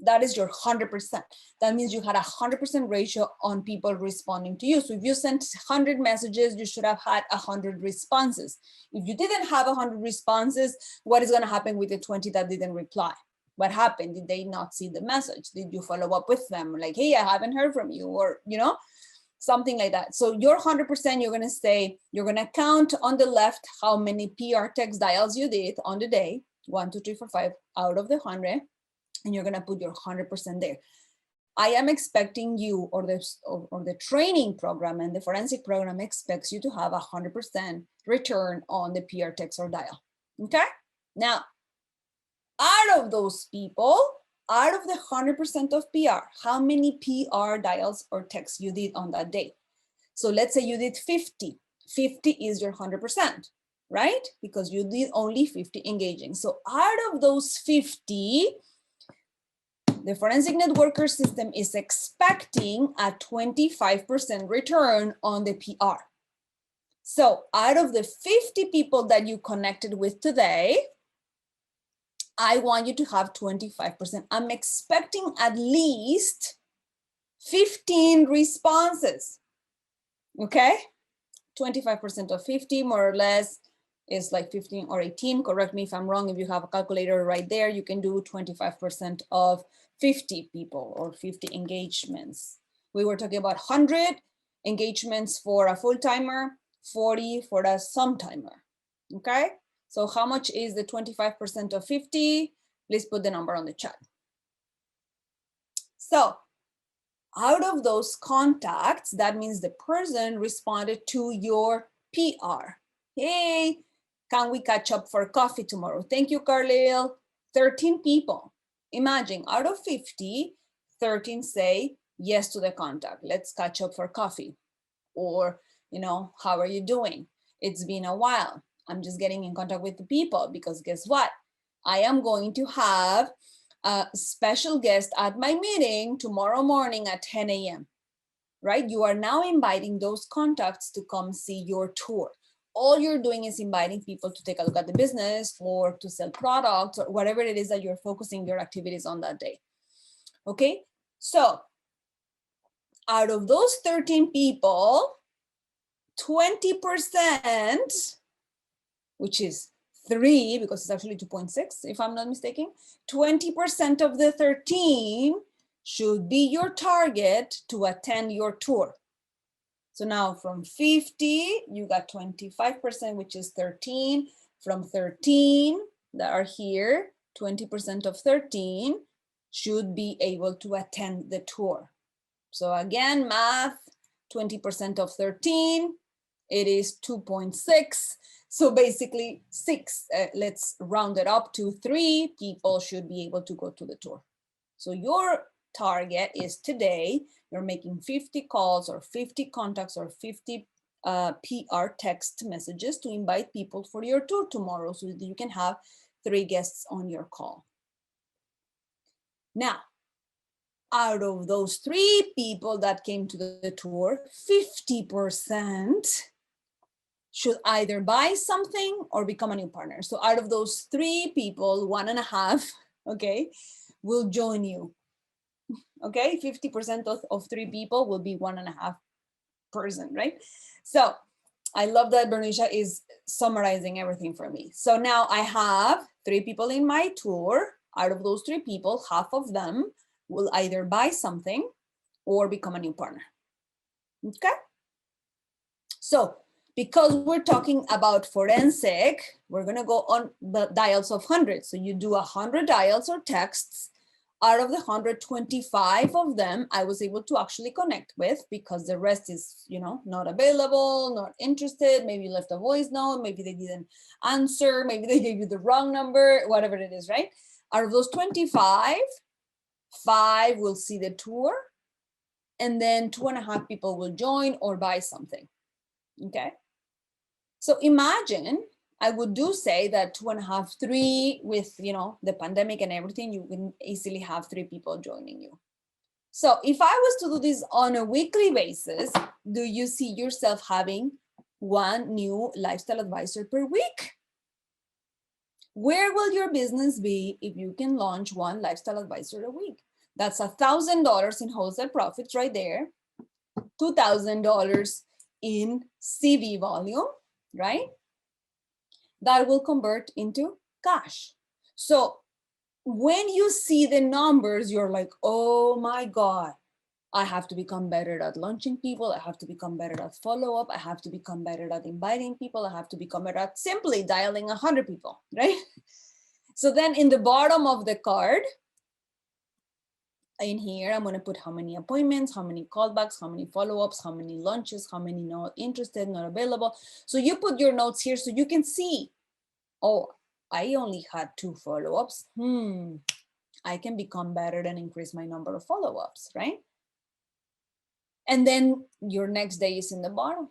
That is your 100%. That means you had a 100% ratio on people responding to you. So if you sent 100 messages, you should have had 100 responses. If you didn't have 100 responses, what is going to happen with the 20 that didn't reply? What happened? Did they not see the message? Did you follow up with them? Like, hey, I haven't heard from you, or, you know, something like that. So your 100%, you're going to say, you're going to count on the left how many PR text dials you did on the day, 1, 2, 3, 4, 5 out of the 100. And you're going to put your 100% there. I am expecting you, or the training program and the forensic program expects you to have 100% return on the PR text or dial. Okay. Now, out of those people, out of the 100% of PR, how many PR dials or texts you did on that day? So let's say you did 50. 50 is your 100%, right? Because you did only 50 engaging. So out of those 50, the forensic networker system is expecting a 25% return on the PR. So out of the 50 people that you connected with today, I want you to have 25%. I'm expecting at least 15 responses, okay? 25% of 50, more or less, is like 15 or 18. Correct me if I'm wrong. If you have a calculator right there, you can do 25% of 50 people or 50 engagements. We were talking about 100 engagements for a full-timer, 40 for a some-timer, okay? So how much is the 25% of 50? Please put the number on the chat. So out of those contacts, that means the person responded to your PR. Hey, can we catch up for coffee tomorrow? Thank you, Carlyle. 13 people. Imagine out of 50, 13 say yes to the contact. Let's catch up for coffee. Or, you know, how are you doing? It's been a while. I'm just getting in contact with the people because guess what? I am going to have a special guest at my meeting tomorrow morning at 10 a.m. Right? You are now inviting those contacts to come see your tour. All you're doing is inviting people to take a look at the business or to sell products or whatever it is that you're focusing your activities on that day. Okay, so out of those 13 people, 20%, which is 3, because it's actually 2.6, if I'm not mistaken, 20% of the 13 should be your target to attend your tour. So now from 50, you got 25%, which is 13. From 13 that are here, 20% of 13 should be able to attend the tour. So again, math, 20% of 13, It is 2.6. So basically 6, let's round it up to 3 people should be able to go to the tour. So your target is today, you're making 50 calls or 50 contacts or 50 PR text messages to invite people for your tour tomorrow so that you can have 3 guests on your call. Now, out of those 3 people that came to the tour, 50% should either buy something or become a new partner. So out of those 3 people, 1.5, okay, will join you. Okay, 50% of 3 people will be 1.5 person, right? So I love that Bernicia is summarizing everything for me. So now I have 3 people in my tour. Out of those 3 people, half of them will either buy something or become a new partner. Okay? So because we're talking about forensic, we're gonna go on the dials of 100. So you do 100 dials or texts. Out of the 125 of them, I was able to actually connect with, because the rest is, you know, not available, not interested. Maybe you left a voice note, maybe they didn't answer, maybe they gave you the wrong number, whatever it is, right? Out of those 25, 5 will see the tour, and then 2.5 people will join or buy something. Okay. So imagine, I would do say that 2.5, 3 with, you know, the pandemic and everything, you can easily have 3 people joining you. So if I was to do this on a weekly basis, do you see yourself having 1 new lifestyle advisor per week? Where will your business be if you can launch 1 lifestyle advisor a week? That's $1,000 in wholesale profits right there, $2,000 in CV volume, right? That will convert into cash. So when you see the numbers, you're like, oh my God, I have to become better at launching people. I have to become better at follow-up. I have to become better at inviting people. I have to become better at simply dialing 100 people, right? So then in the bottom of the card, in here, I'm going to put how many appointments, how many callbacks, how many follow-ups, how many launches, how many not interested, not available. So you put your notes here so you can see, oh, I only had 2 follow-ups. I can become better and increase my number of follow-ups, right? And then your next day is in the bottom.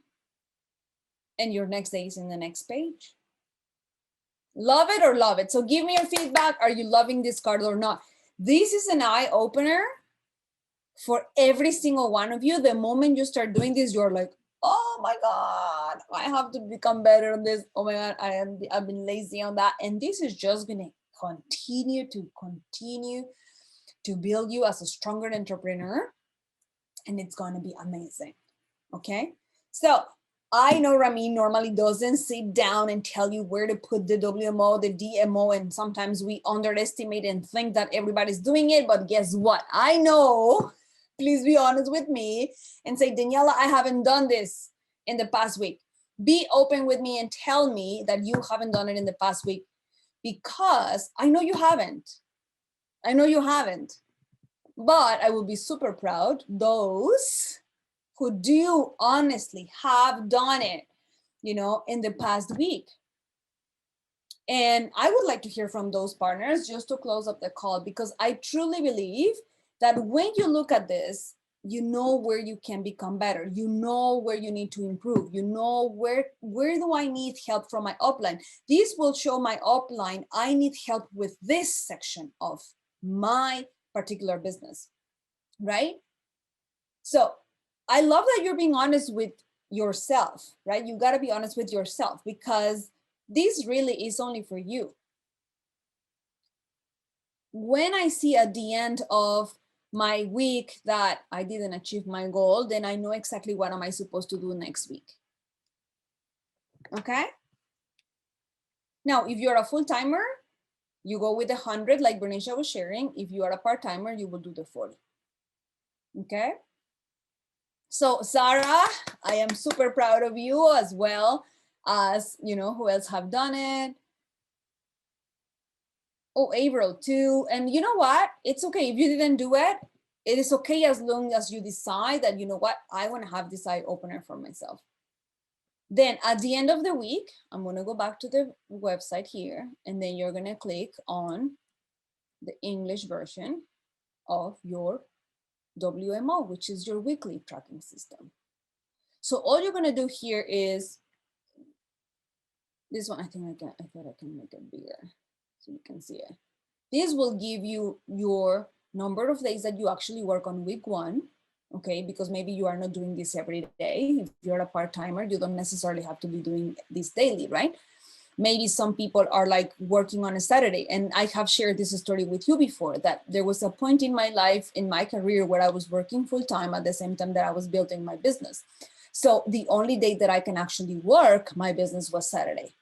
And your next day is in the next page. Love it or love it? So give me your feedback. Are you loving this card or not? This is an eye-opener for every single one of you. The moment you start doing this, you're like, oh my God, I have to become better on this. Oh my God, I've been lazy on that. And this is just gonna continue to build you as a stronger entrepreneur. And it's gonna be amazing, okay? So I know Ramin normally doesn't sit down and tell you where to put the WMO, the DMO, and sometimes we underestimate and think that everybody's doing it, but guess what? I know, please be honest with me and say, Daniela, I haven't done this in the past week. Be open with me and tell me that you haven't done it in the past week, because I know you haven't. I know you haven't, but I will be super proud those who do honestly have done it, you know, in the past week. And I would like to hear from those partners just to close up the call, because I truly believe that when you look at this, you know where you can become better. You know where you need to improve. You know where do I need help from my upline? This will show my upline I need help with this section of my particular business, right? So I love that you're being honest with yourself, right? You got to be honest with yourself, because this really is only for you. When I see at the end of my week that I didn't achieve my goal, then I know exactly what am I supposed to do next week. Okay? Now, if you're a full-timer, you go with the 100 like Bernicia was sharing. If you are a part-timer, you will do the 40. Okay? So Sarah, I am super proud of you, as well as, you know, who else have done it. Oh, April too. And you know what? It's okay if you didn't do it. It is okay as long as you decide that, you know what, I want to have this eye opener for myself. Then at the end of the week, I'm gonna go back to the website here, and then you're gonna click on the English version of your WMO, which is your weekly tracking system. So all you're gonna do here is, this one, I thought I can make it bigger so you can see it. This will give you your number of days that you actually work on week 1, okay? Because maybe you are not doing this every day. If you're a part-timer, you don't necessarily have to be doing this daily, right? Maybe some people are like working on a Saturday, and I have shared this story with you before, that there was a point in my life, in my career, where I was working full-time at the same time that I was building my business. So the only day that I can actually work my business was Saturday.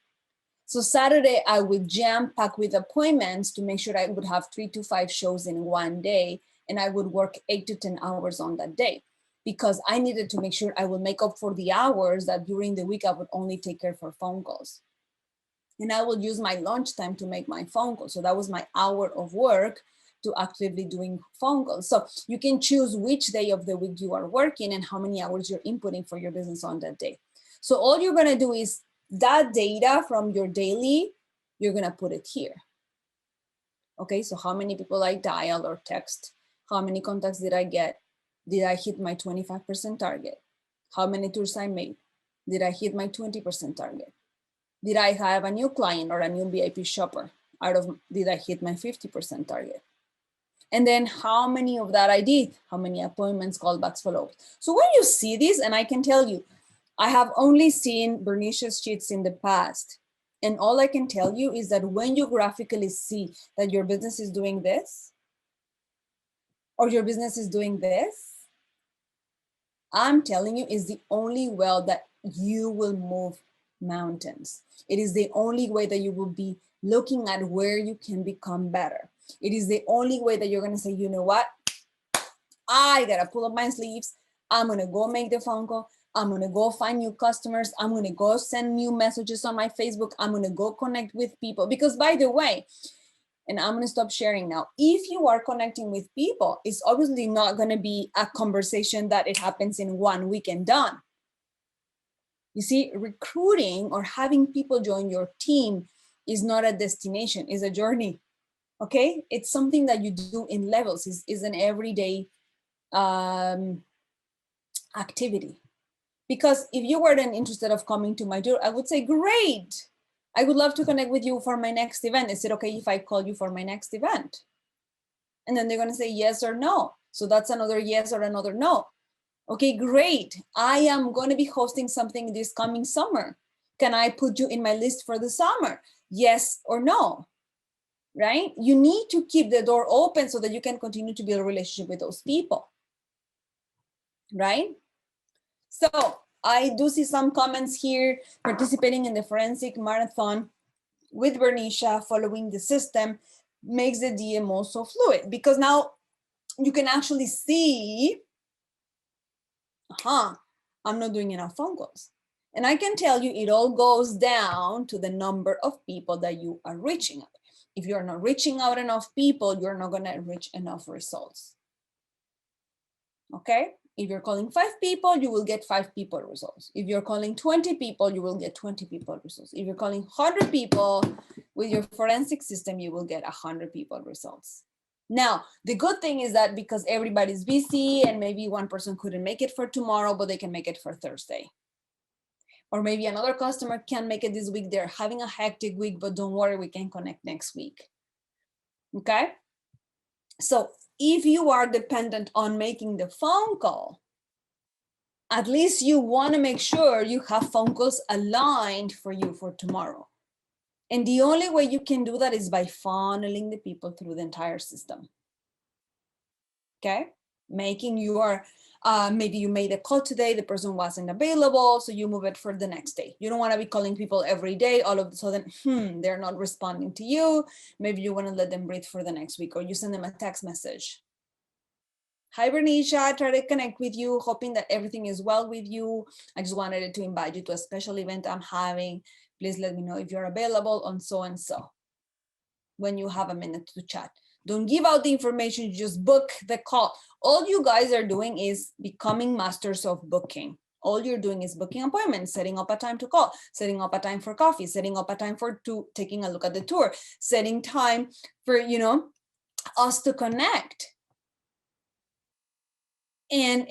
So Saturday, I would jam pack with appointments to make sure I would have 3 to 5 shows in one day, and I would work 8 to 10 hours on that day, because I needed to make sure I would make up for the hours that during the week I would only take care for phone calls. And I would use my lunch time to make my phone calls. So that was my hour of work to actively doing phone calls. So you can choose which day of the week you are working and how many hours you're inputting for your business on that day. So all you're gonna do is that data from your daily, you're gonna put it here. Okay, so how many people I dial or text? How many contacts did I get? Did I hit my 25% target? How many tours I made? Did I hit my 20% target? Did I have a new client or a new VIP shopper? Did I hit my 50% target? And then how many of that I did? How many appointments, callbacks, follow-ups? So when you see this, and I can tell you, I have only seen Bernice's sheets in the past. And all I can tell you is that when you graphically see that your business is doing this, or your business is doing this, I'm telling you, is the only way that you will move mountains. It is the only way that you will be looking at where you can become better. It is the only way that you're going to say, you know what? I got to pull up my sleeves. I'm going to go make the phone call. I'm going to go find new customers. I'm going to go send new messages on my Facebook. I'm going to go connect with people. Because by the way, and I'm going to stop sharing now, if you are connecting with people, it's obviously not going to be a conversation that it happens in 1 week and done. You see, recruiting or having people join your team is not a destination, it's a journey. Okay, it's something that you do in levels, is an everyday activity. Because if you weren't interested of coming to my door, I would say, great, I would love to connect with you for my next event. Is it okay if I call you for my next event? And then they're going to say yes or no. So that's another yes or another no. Okay, great. I am going to be hosting something this coming summer. Can I put you in my list for the summer? Yes or no, right? You need to keep the door open so that you can continue to build a relationship with those people, right? So I do see some comments here, participating in the forensic marathon with Bernicia, following the system makes the DMO so fluid, because now you can actually see, I'm not doing enough phone calls. And I can tell you, it all goes down to the number of people that you are reaching out. If you're not reaching out enough people, you're not going to reach enough results. Okay? If you're calling 5 people, you will get 5 people results. If you're calling 20 people, you will get 20 people results. If you're calling 100 people with your forensic system, you will get 100 people results. Now, the good thing is that because everybody's busy and maybe one person couldn't make it for tomorrow, but they can make it for Thursday. Or maybe another customer can't make it this week. They're having a hectic week, but don't worry, we can connect next week. Okay? So if you are dependent on making the phone call, at least you want to make sure you have phone calls aligned for you for tomorrow. And the only way you can do that is by funneling the people through the entire system. Okay? Making your, maybe you made a call today, the person wasn't available, so you move it for the next day. You don't want to be calling people every day, all of a sudden, they're not responding to you. Maybe you want to let them breathe for the next week, or you send them a text message. Hi, Bernicia, try to connect with you, hoping that everything is well with you. I just wanted to invite you to a special event I'm having. Please let me know if you're available on so and so when you have a minute to chat. Don't give out the information, just book the call. All you guys are doing is becoming masters of booking. All you're doing is booking appointments, setting up a time to call, setting up a time for coffee, setting up a time for taking a look at the tour, setting time for, you know, us to connect. And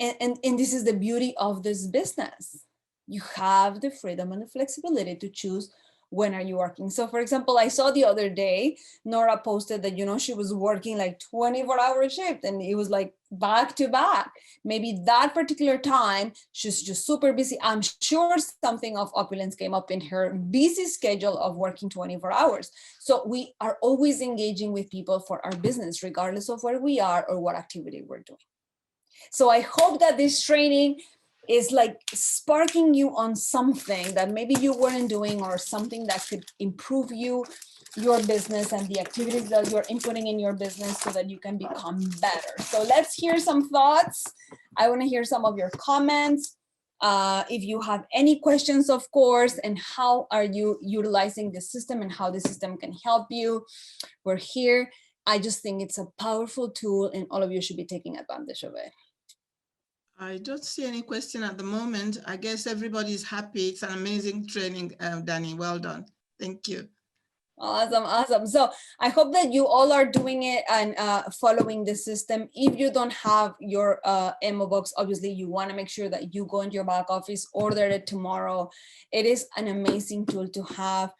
this is the beauty of this business. You have the freedom and the flexibility to choose when are you working. So for example, I saw the other day, Nora posted that, you know, she was working like 24-hour shift and it was like back to back. Maybe that particular time, she's just super busy. I'm sure something of opulence came up in her busy schedule of working 24 hours. So we are always engaging with people for our business, regardless of where we are or what activity we're doing. So I hope that this training is like sparking you on something that maybe you weren't doing, or something that could improve your business and the activities that you're inputting in your business so that you can become better. So let's hear some thoughts. I want to hear some of your comments. If you have any questions, of course, and how are you utilizing the system and how the system can help you, we're here. I just think it's a powerful tool and all of you should be taking advantage of it. I don't see any question at the moment. I guess everybody's happy. It's an amazing training, Danny. Well done. Thank you. Awesome, awesome. So I hope that you all are doing it and following the system. If you don't have your DMO box, obviously you want to make sure that you go into your back office, order it tomorrow. It is an amazing tool to have.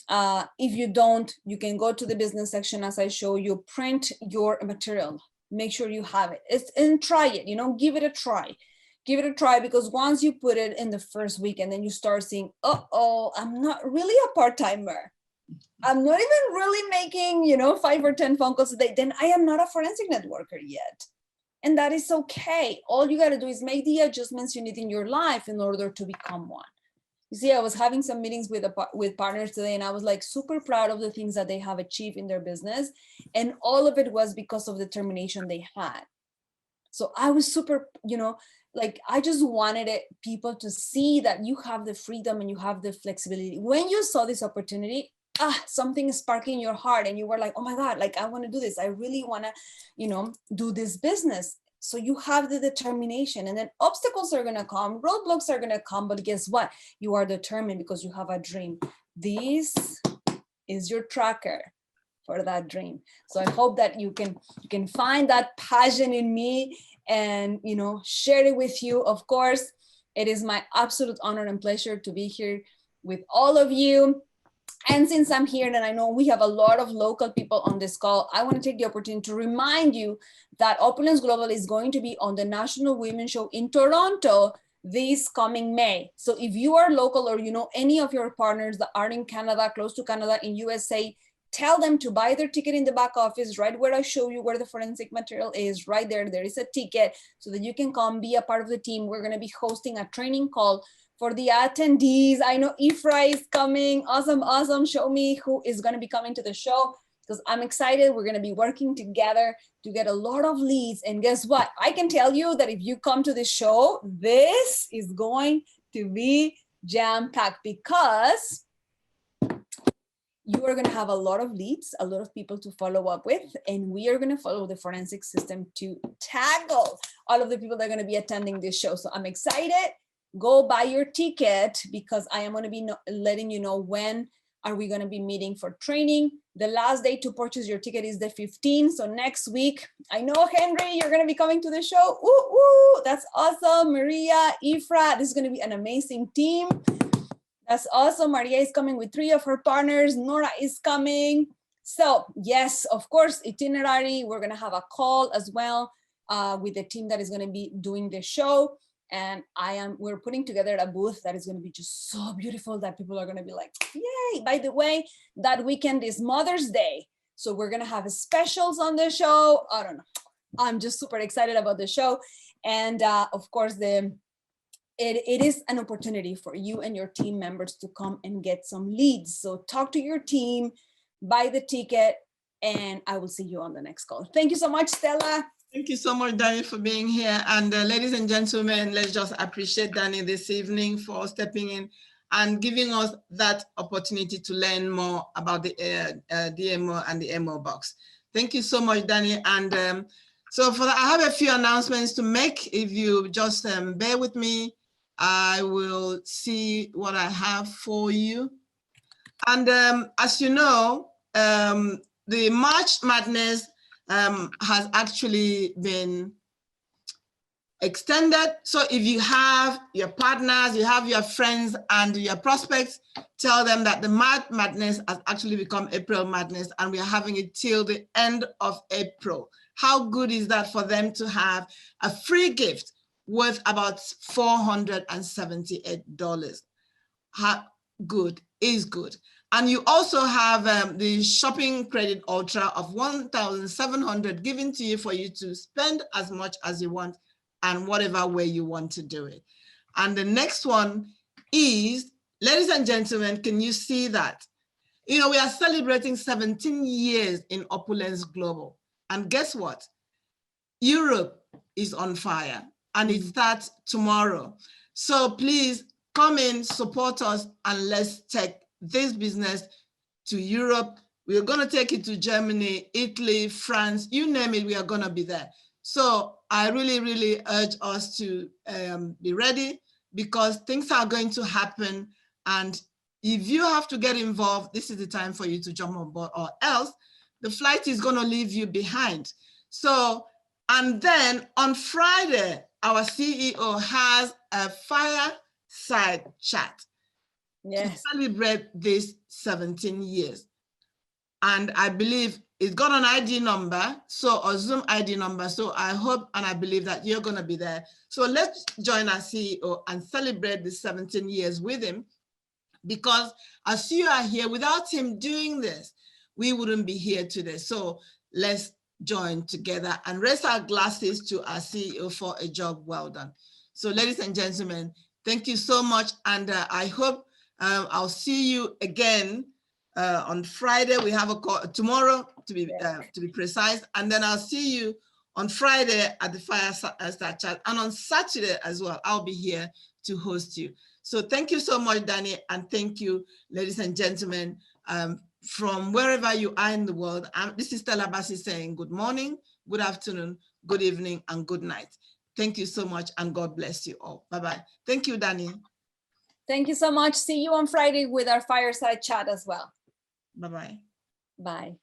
If you don't, you can go to the business section as I show you, print your material. Make sure you have it. And try it, you know, give it a try. Give it a try, because once you put it in the first week and then you start seeing, uh-oh, I'm not really a part-timer. I'm not even really making, you know, 5 or 10 phone calls a day, then I am not a forensic networker yet. And that is okay. All you got to do is make the adjustments you need in your life in order to become one. You see, I was having some meetings with partners today, and I was like super proud of the things that they have achieved in their business. And all of it was because of the determination they had. So I was super, you know, like I just wanted people to see that you have the freedom and you have the flexibility. When you saw this opportunity, something is sparking your heart and you were like, oh my God, like I want to do this. I really want to, you know, do this business. So you have the determination, and then obstacles are going to come, roadblocks are going to come, but guess what? You are determined because you have a dream. This is your tracker for that dream. So I hope that you can find that passion in me and, you know, share it with you. Of course, it is my absolute honor and pleasure to be here with all of you. And since I'm here and I know we have a lot of local people on this call, I want to take the opportunity to remind you that Opulence Global is going to be on the National Women's Show in Toronto this coming May. So if you are local or you know any of your partners that are in Canada, close to Canada, in USA, tell them to buy their ticket in the back office, right where I show you where the forensic material is, right there. There is a ticket so that you can come be a part of the team. We're going to be hosting a training call for the attendees. I know Ifra is coming. Awesome, awesome. Show me who is going to be coming to the show, because I'm excited. We're going to be working together to get a lot of leads. And guess what? I can tell you that if you come to the show, this is going to be jam-packed, because you are going to have a lot of leads, a lot of people to follow up with, and we are going to follow the forensic system to tackle all of the people that are going to be attending this show. So I'm excited. Go buy your ticket, because I am going to be letting you know when are we going to be meeting for training. The last day to purchase your ticket is the 15th. So next week, I know, Henry, you're going to be coming to the show. Ooh, ooh, that's awesome. Maria, Ifra, this is going to be an amazing team. That's awesome. Maria is coming with 3 of her partners. Nora is coming. So yes, of course, itinerary. We're going to have a call as well with the team that is going to be doing the show. And we're putting together a booth that is going to be just so beautiful that people are going to be like, yay. By the way, that weekend is Mother's Day. So we're going to have specials on the show. I don't know. I'm just super excited about the show. And of course, it is an opportunity for you and your team members to come and get some leads. So talk to your team, buy the ticket, and I will see you on the next call. Thank you so much, Stella. Thank you so much, Danny, for being here. And ladies and gentlemen, let's just appreciate Danny this evening for stepping in and giving us that opportunity to learn more about the DMO and the DMO box. Thank you so much, Danny. And so for that, I have a few announcements to make. If you just bear with me, I will see what I have for you. And as you know, the March Madness has actually been extended. So if you have your partners, you have your friends and your prospects, tell them that the March Madness has actually become April Madness, and we are having it till the end of April. How good is that for them to have a free gift worth about $478? How good is good. And you also have the shopping credit ultra of $1,700 given to you for you to spend as much as you want and whatever way you want to do it. And the next one is, ladies and gentlemen, can you see that? You know, we are celebrating 17 years in Opulence Global. And guess what? Europe is on fire and it starts tomorrow. So please come in, support us, and let's take this business to Europe. We're going to take it to Germany, Italy, France, you name it, we are going to be there. So I really, really urge us to be ready, because things are going to happen. And if you have to get involved, this is the time for you to jump on board, or else the flight is going to leave you behind. So, and then on Friday, our CEO has a fireside chat to celebrate this 17 years. And I believe it's got an ID number, so a Zoom ID number. So I hope and I believe that you're going to be there. So let's join our CEO and celebrate the 17 years with him, because as you are here, without him doing this, we wouldn't be here today. So let's join together and raise our glasses to our CEO for a job well done. So ladies and gentlemen, thank you so much. And I hope I'll see you again on Friday. We have a call tomorrow, to be precise, and then I'll see you on Friday at the Fireside Chat, and on Saturday as well. I'll be here to host you. So thank you so much, Danny, and thank you, ladies and gentlemen, from wherever you are in the world. This is Stella Bassi saying good morning, good afternoon, good evening, and good night. Thank you so much, and God bless you all. Bye-bye. Thank you, Danny. Thank you so much. See you on Friday with our Fireside Chat as well. Bye-bye. Bye.